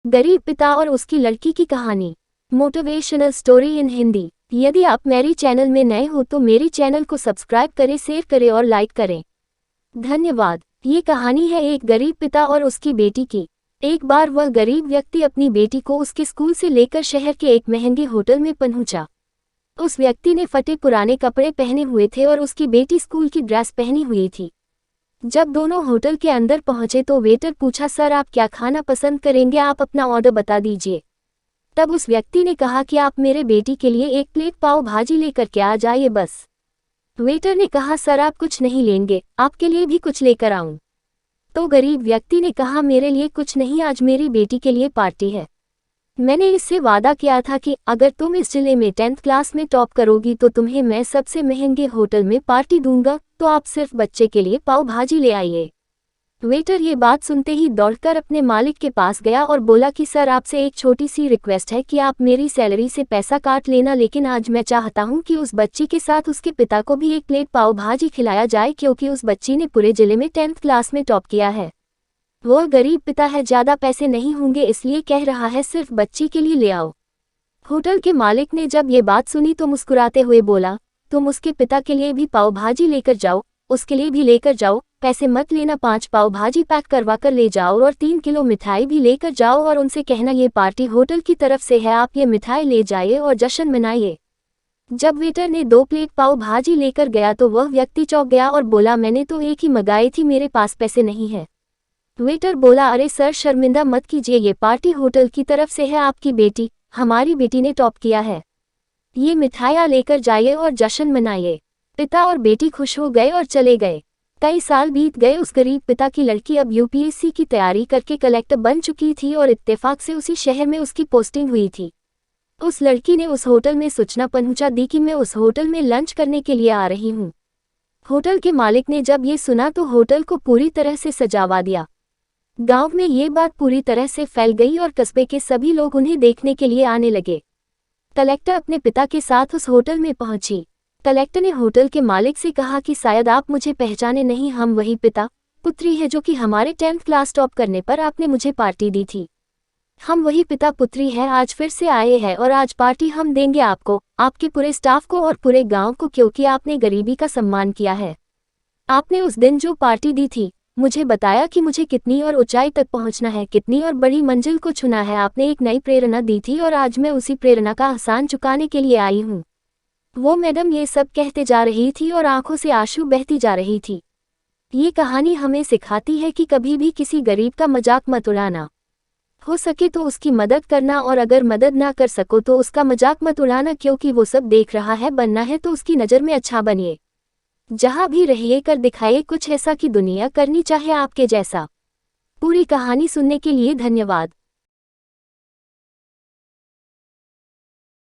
गरीब पिता और उसकी लड़की की कहानी। Motivational story in Hindi. यदि आप मेरी चैनल में नए हो तो मेरी चैनल को सब्सक्राइब करें, शेयर करें और लाइक करें। धन्यवाद। ये कहानी है एक गरीब पिता और उसकी बेटी की। एक बार वह गरीब व्यक्ति अपनी बेटी को उसके स्कूल से लेकर शहर के एक महंगे होटल में पहुंचा। उस व्यक्ति ने फटे पुराने कपड़े पहने हुए थे और उसकी बेटी स्कूल की ड्रेस पहनी हुई थी। जब दोनों होटल के अंदर पहुंचे तो वेटर पूछा, सर आप क्या खाना पसंद करेंगे, आप अपना ऑर्डर बता दीजिए। तब उस व्यक्ति ने कहा कि आप मेरे बेटी के लिए एक प्लेट पाव भाजी लेकर के आ जाइए बस। वेटर ने कहा, सर आप कुछ नहीं लेंगे, आपके लिए भी कुछ लेकर आऊं। तो गरीब व्यक्ति ने कहा, मेरे लिए कुछ नहीं, आज मेरी बेटी के लिए पार्टी है। मैंने इससे वादा किया था कि अगर तुम इस जिले में 10th क्लास में टॉप करोगी तो तुम्हें मैं सबसे महंगे होटल में पार्टी दूंगा, तो आप सिर्फ बच्चे के लिए पाव भाजी ले आइए। वेटर ये बात सुनते ही दौड़कर अपने मालिक के पास गया और बोला कि सर आपसे एक छोटी सी रिक्वेस्ट है कि आप मेरी सैलरी से पैसा काट लेना, लेकिन आज मैं चाहता हूं कि उस बच्ची के साथ उसके पिता को भी एक प्लेट पाव भाजी खिलाया जाए, क्योंकि उस बच्ची ने पूरे जिले में 10th क्लास में टॉप किया है। वो गरीब पिता है, ज्यादा पैसे नहीं होंगे इसलिए कह रहा है, सिर्फ बच्ची के लिए ले आओ। होटल के मालिक ने जब ये बात सुनी तो मुस्कुराते हुए बोला, तुम उसके पिता के लिए भी पाव भाजी लेकर जाओ, उसके लिए भी लेकर जाओ, पैसे मत लेना, 5 पाव भाजी पैक करवा कर ले जाओ और 3 किलो मिठाई भी लेकर जाओ और उनसे कहना ये पार्टी होटल की तरफ से है, आप ये मिठाई ले जाइए और जश्न मनाइए। जब वेटर ने 2 प्लेट पाव भाजी लेकर गया तो वह व्यक्ति चौंक गया और बोला, मैंने तो एक ही मंगाई थी, मेरे पास पैसे नहीं है। वेटर बोला, अरे सर शर्मिंदा मत कीजिए, ये पार्टी होटल की तरफ से है, आपकी बेटी, हमारी बेटी ने टॉप किया है, ये मिठाइयाँ लेकर जाइए और जश्न मनाइए। पिता और बेटी खुश हो गए और चले गए। कई साल बीत गए। उस गरीब पिता की लड़की अब यूपीएससी की तैयारी करके कलेक्टर बन चुकी थी और इत्तेफाक से उसी शहर में उसकी पोस्टिंग हुई थी। उस लड़की ने उस होटल में सूचना पहुंचा दी कि मैं उस होटल में लंच करने के लिए आ रही हूँ। होटल के मालिक ने जब ये सुना तो होटल को पूरी तरह से सजावा दिया। गांव में ये बात पूरी तरह से फैल गई और कस्बे के सभी लोग उन्हें देखने के लिए आने लगे। कलेक्टर अपने पिता के साथ उस होटल में पहुंची। कलेक्टर ने होटल के मालिक से कहा कि शायद आप मुझे पहचाने नहीं, हम वही पिता पुत्री है जो कि हमारे 10th क्लास टॉप करने पर आपने मुझे पार्टी दी थी। हम वही पिता पुत्री हैं, आज फिर से आए हैं और आज पार्टी हम देंगे आपको, आपके पूरे स्टाफ को और पूरे गांव को, क्योंकि आपने गरीबी का सम्मान किया है। आपने उस दिन जो पार्टी दी थी, मुझे बताया कि मुझे कितनी और ऊंचाई तक पहुंचना है, कितनी और बड़ी मंजिल को छूना है। आपने एक नई प्रेरणा दी थी और आज मैं उसी प्रेरणा का एहसान चुकाने के लिए आई हूँ। वो मैडम ये सब कहते जा रही थी और आंखों से आंसू बहती जा रही थी। ये कहानी हमें सिखाती है कि कभी भी किसी गरीब का मजाक मत उड़ाना। हो सके तो उसकी मदद करना और अगर मदद ना कर सको तो उसका मजाक मत उड़ाना, क्योंकि वो सब देख रहा है, बनना है तो उसकी नज़र में अच्छा बनिए। जहाँ भी रहिए कर दिखाइए कुछ ऐसा कि दुनिया करनी चाहे आपके जैसा। पूरी कहानी सुनने के लिए धन्यवाद।